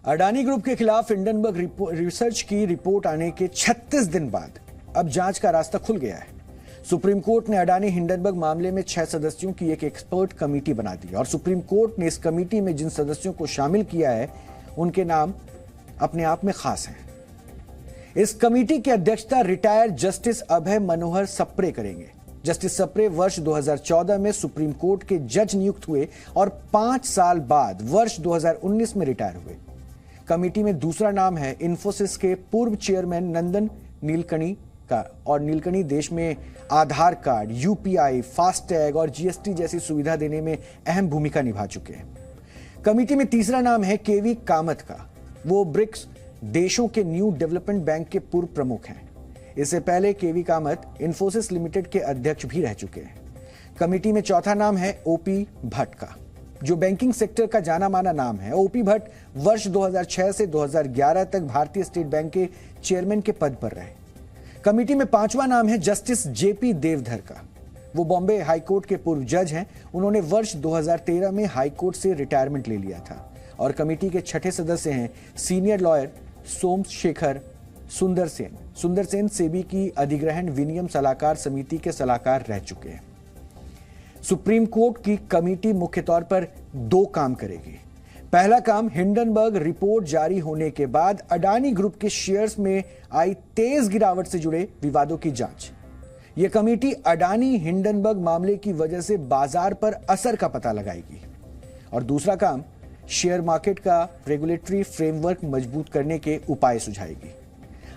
Adani group के खिलाफ Hindenburg research की रिपोर्ट आने के 36 दिन बाद अब जांच का रास्ता खुल गया है। सुप्रीम कोर्ट ने अडानी हिंडनबर्ग मामले में 6 सदस्यों की एक एक्सपर्ट कमेटी बना दी और सुप्रीम कोर्ट ने इस कमेटी में जिन सदस्यों को शामिल किया है उनके नाम अपने आप में खास हैं। इस कमेटी की अध्यक्षता रिटायर्ड जस्टिस अभय मनोहर सप्रे करेंगे। जस्टिस सप्रे वर्ष 2014 में सुप्रीम कोर्ट के जज नियुक्त हुए और 5 साल बाद वर्ष 2019 में रिटायर हुए। कमेटी में दूसरा नाम है इंफोसिस के पूर्व चेयरमैन नंदन नीलकणी का, और नीलकणी देश में आधार कार्ड, यूपीआई, फास्टैग और जीएसटी जैसी सुविधा देने में अहम भूमिका निभा चुके हैं। कमेटी में तीसरा नाम है केवी कामत का। वो ब्रिक्स देशों के न्यू डेवलपमेंट बैंक के पूर्व प्रमुख हैं। इससे पहले केवी कामत इंफोसिस लिमिटेड के अध्यक्ष भी रह चुके हैं। कमेटी में चौथा नाम है ओपी भट्ट का, जो बैंकिंग सेक्टर का जाना माना नाम है। ओपी भट्ट वर्ष 2006 से 2011 तक भारतीय स्टेट बैंक के चेयरमैन के पद पर रहे। कमेटी में पांचवा नाम है जस्टिस जेपी देवधर का। वो बॉम्बे हाईकोर्ट के पूर्व जज हैं। उन्होंने वर्ष 2013 में हाईकोर्ट से रिटायरमेंट ले लिया था। और कमेटी के छठे सदस्य हैं सीनियर लॉयर सोमशेखर सुंदर सेन। सुंदर सेन सेबी की अधिग्रहण विनियम सलाहकार समिति के सलाहकार रह चुके हैं। सुप्रीम कोर्ट की कमेटी मुख्य तौर पर 2 काम करेगी। पहला काम, हिंडनबर्ग रिपोर्ट जारी होने के बाद अडानी ग्रुप के शेयर्स में आई तेज गिरावट से जुड़े विवादों की जांच। यह कमेटी अडानी हिंडनबर्ग मामले की वजह से बाजार पर असर का पता लगाएगी। और दूसरा काम, शेयर मार्केट का रेगुलेटरी फ्रेमवर्क मजबूत करने के उपाय सुझाएगी।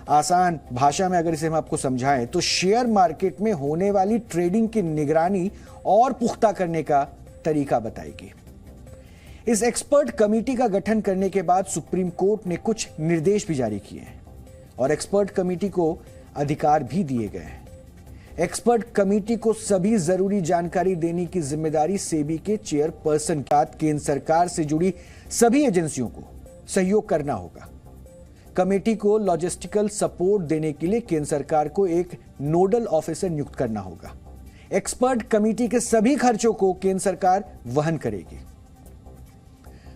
आसान भाषा में अगर इसे हम आपको समझाएं तो शेयर मार्केट में होने वाली ट्रेडिंग की निगरानी और पुख्ता करने का तरीका बताएगी। इस एक्सपर्ट कमेटी का गठन करने के बाद सुप्रीम कोर्ट ने कुछ निर्देश भी जारी किए हैं और एक्सपर्ट कमेटी को अधिकार भी दिए गए हैं। एक्सपर्ट कमेटी को सभी जरूरी जानकारी देने की जिम्मेदारी सेबी के चेयरपर्सन के साथ केंद्र सरकार से जुड़ी सभी एजेंसियों को सहयोग करना होगा। कमेटी को लॉजिस्टिकल सपोर्ट देने के लिए केंद्र सरकार को एक नोडल ऑफिसर नियुक्त करना होगा। एक्सपर्ट कमेटी के सभी खर्चों को केंद्र सरकार वहन करेगी।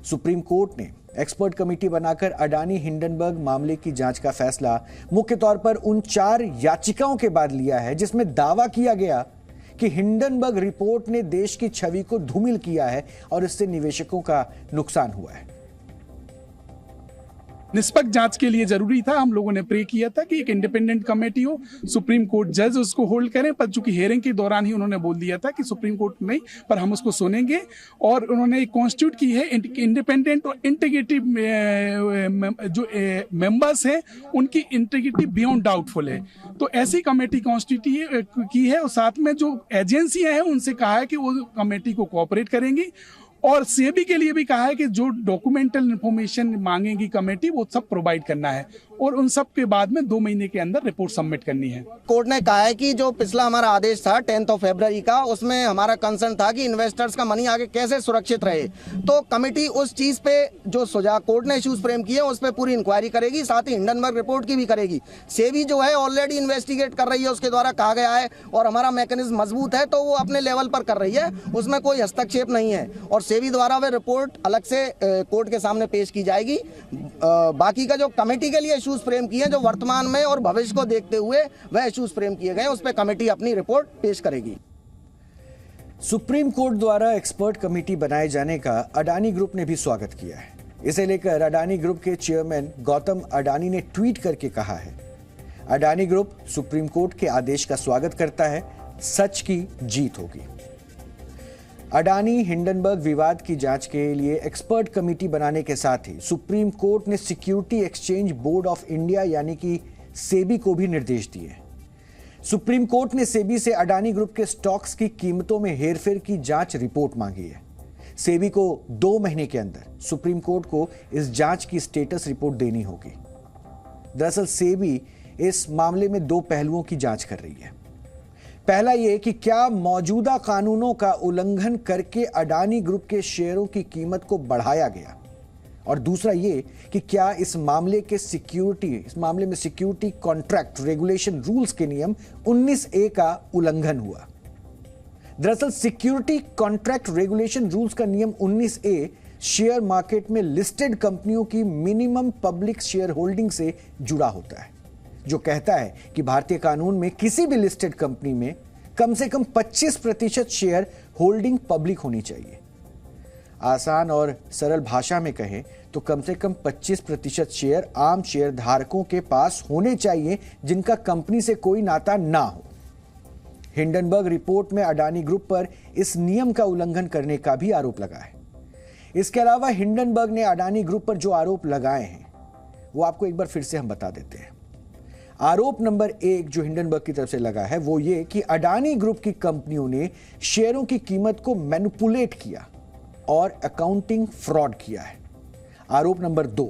सुप्रीम कोर्ट ने एक्सपर्ट कमेटी बनाकर अडानी हिंडनबर्ग मामले की जांच का फैसला मुख्य तौर पर उन 4 याचिकाओं के बाद लिया है जिसमें दावा किया गया कि हिंडनबर्ग रिपोर्ट ने देश की छवि को धूमिल किया है और इससे निवेशकों का नुकसान हुआ है। निष्पक्ष जांच के लिए जरूरी था। हम लोगों ने प्रे किया था कि एक इंडिपेंडेंट कमेटी हो, सुप्रीम कोर्ट जज उसको होल्ड करें, पर चूंकि हियरिंग के दौरान ही उन्होंने बोल दिया था कि सुप्रीम कोर्ट नहीं, पर हम उसको सुनेंगे। और उन्होंने एक कॉन्स्टिट्यूट की है इंडिपेंडेंट और इंटीग्रिटी जो मेंबर्स हैं उनकी इंटीग्रिटी बियॉन्ड डाउटफुल है। तो ऐसी कमेटी कॉन्स्टिट्यूट की है और साथ में जो एजेंसियां हैं उनसे कहा है कि वो कमेटी को कोऑपरेट करेंगी। और सेबी के लिए भी कहा है कि जो डॉक्यूमेंटल इंफॉर्मेशन मांगेगी कमेटी वो सब प्रोवाइड करना है और उन सब के बाद में 2 महीने के अंदर रिपोर्ट सबमिट करनी है। कोर्ट ने कहा है कि जो पिछला हमारा आदेश था 10 फरवरी का, उसमें हमारा कंसर्न था कि इन्वेस्टर्स का मनी आगे कैसे सुरक्षित रहे। तो कमेटी उस चीज पे जो सुझाव कोर्ट ने इश्यूज फ्रेम किए उस पर पूरी इंक्वायरी करेगी, साथ ही हिंडनबर्ग रिपोर्ट की भी करेगी। सेबी जो है ऑलरेडी इन्वेस्टिगेट कर रही है, उसके द्वारा कहा गया है, और हमारा मैकेनिज्म मजबूत है तो वो अपने लेवल पर कर रही है, उसमें कोई हस्तक्षेप नहीं है। और सेबी द्वारा वह रिपोर्ट अलग से कोर्ट के सामने पेश की जाएगी। बाकी का जो कमेटी के लिए इश्यूज फ्रेम किए हैं, जो वर्तमान में और भविष्य को देखते हुए वह इश्यूज फ्रेम किए गए, उस पर कमेटी अपनी रिपोर्ट पेश करेगी। सुप्रीम कोर्ट द्वारा एक्सपर्ट कमेटी बनाए जाने का अडानी ग्रुप ने भी स्वागत किया है। इसे लेकर अडानी ग्रुप के चेयरमैन गौतम अडानी ने ट्वीट करके कहा है, अडानी ग्रुप सुप्रीम कोर्ट के आदेश का स्वागत करता है, सच की जीत होगी। अडानी हिंडनबर्ग विवाद की जांच के लिए एक्सपर्ट कमेटी बनाने के साथ ही सुप्रीम कोर्ट ने security exchange board of India यानी कि सेबी को भी निर्देश दिए। सुप्रीम कोर्ट ने सेबी से अडानी ग्रुप के स्टॉक्स की कीमतों में हेरफेर की जांच रिपोर्ट मांगी है। सेबी को 2 महीने के अंदर सुप्रीम कोर्ट को इस जांच की स्टेटस रिपोर्ट देनी होगी। दरअसल सेबी इस मामले में 2 पहलुओं की जांच कर रही है। पहला यह कि क्या मौजूदा कानूनों का उल्लंघन करके अडानी ग्रुप के शेयरों की कीमत को बढ़ाया गया, और दूसरा यह कि क्या इस मामले में सिक्योरिटी कॉन्ट्रैक्ट रेगुलेशन रूल्स के नियम 19A का उल्लंघन हुआ। दरअसल सिक्योरिटी कॉन्ट्रैक्ट रेगुलेशन रूल्स का नियम 19A शेयर मार्केट में लिस्टेड कंपनियों की मिनिमम पब्लिक शेयर होल्डिंग से जुड़ा होता है, जो कहता है कि भारतीय कानून में किसी भी लिस्टेड कंपनी में कम से कम 25% शेयर होल्डिंग पब्लिक होनी चाहिए। आसान और सरल भाषा में कहें तो कम से कम 25% शेयर आम शेयर धारकों के पास होने चाहिए जिनका कंपनी से कोई नाता ना हो। हिंडनबर्ग रिपोर्ट में अडानी ग्रुप पर इस नियम का उल्लंघन करने का भी आरोप लगा है। इसके अलावा हिंडनबर्ग ने अडानी ग्रुप पर जो आरोप लगाए हैं वो आपको एक बार फिर से हम बता देते हैं। आरोप नंबर 1 जो हिंडनबर्ग की तरफ से लगा है वो ये कि अडानी ग्रुप की कंपनियों ने शेयरों की कीमत को मैनिपुलेट किया और अकाउंटिंग फ्रॉड किया है। आरोप नंबर 2,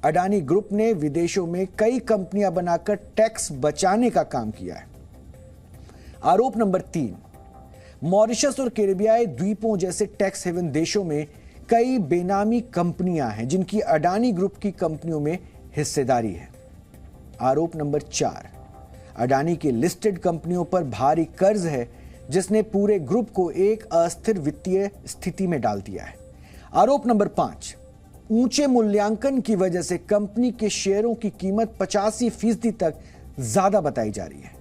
अडानी ग्रुप ने विदेशों में कई कंपनियां बनाकर टैक्स बचाने का काम किया है। आरोप नंबर 3, मॉरिशस और कैरिबियाई द्वीपों जैसे टैक्स हेवन देशों में कई बेनामी कंपनियां हैं जिनकी अडानी ग्रुप की कंपनियों में हिस्सेदारी है। आरोप नंबर 4, अडानी की लिस्टेड कंपनियों पर भारी कर्ज है जिसने पूरे ग्रुप को एक अस्थिर वित्तीय स्थिति में डाल दिया है। आरोप नंबर 5, ऊंचे मूल्यांकन की वजह से कंपनी के शेयरों की कीमत 85% तक ज्यादा बताई जा रही है।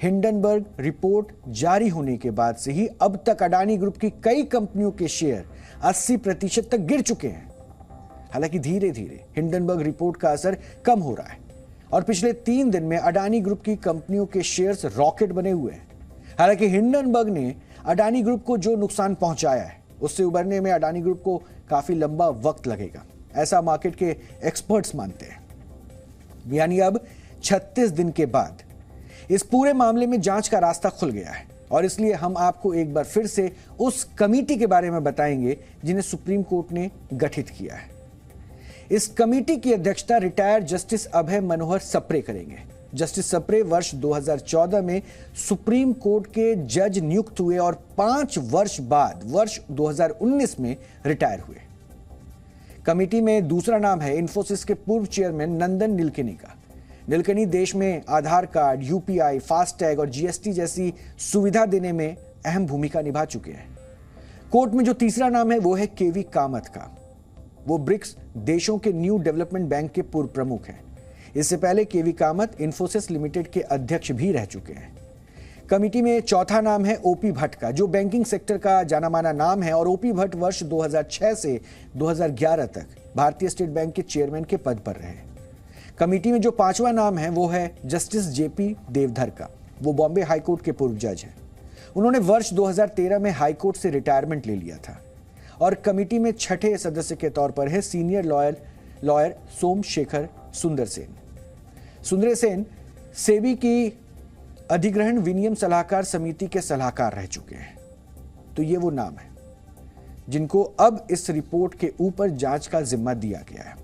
हिंडनबर्ग रिपोर्ट जारी होने के बाद से ही अब तक अडानी ग्रुप की कई कंपनियों के शेयर 80% तक गिर चुके हैं। हालांकि धीरे धीरे हिंडनबर्ग रिपोर्ट का असर कम हो रहा है और पिछले 3 दिन में अडानी ग्रुप की कंपनियों के शेयर्स रॉकेट बने हुए हैं। हालांकि हिंडनबर्ग ने अडानी ग्रुप को जो नुकसान पहुंचाया है उससे उबरने में अडानी ग्रुप को काफी लंबा वक्त लगेगा, ऐसा मार्केट के एक्सपर्ट्स मानते हैं। यानी अब 36 दिन के बाद इस पूरे मामले में जांच का रास्ता खुल गया है और इसलिए हम आपको एक बार फिर से उस कमेटी के बारे में बताएंगे जिन्हें सुप्रीम कोर्ट ने गठित किया है। इस कमेटी की अध्यक्षता रिटायर्ड जस्टिस अभय मनोहर सप्रे करेंगे। जस्टिस सप्रे वर्ष 2014 में सुप्रीम कोर्ट के जज नियुक्त हुए और 5 वर्ष बाद वर्ष 2019 में रिटायर हुए। कमेटी में दूसरा नाम है इन्फोसिस के पूर्व चेयरमैन नंदन नीलकेनी का। नीलकेनी देश में आधार कार्ड, यूपीआई, फास्टैग और जीएसटी जैसी सुविधा देने में अहम भूमिका निभा चुके हैं। कोर्ट में जो तीसरा नाम है वो है केवी कामत का। वो ब्रिक्स देशों के न्यू डेवलपमेंट बैंक के पूर्व प्रमुख हैं। इससे पहले केवी कामत इन्फोसिस लिमिटेड के अध्यक्ष भी रह चुके हैं। कमेटी में चौथा नाम है ओपी भट्ट का, जो बैंकिंग सेक्टर का जाना माना नाम है और ओपी भट्ट वर्ष 2006 से 2011 तक भारतीय स्टेट बैंक के चेयरमैन के पद पर रहे। कमेटी में जो 5वां नाम है वो है जस्टिस जेपी देवधर का। वो बॉम्बे हाईकोर्ट के पूर्व जज हैं। उन्होंने वर्ष 2013 में हाईकोर्ट से रिटायरमेंट ले लिया था और कमेटी में 6ठे सदस्य के तौर पर है सीनियर लॉयर सोमशेखर सुंदरसेन। सुंदरसेन सेबी की अधिग्रहण विनियम सलाहकार समिति के सलाहकार रह चुके हैं। तो ये वो नाम है जिनको अब इस रिपोर्ट के ऊपर जांच का जिम्मा दिया गया है।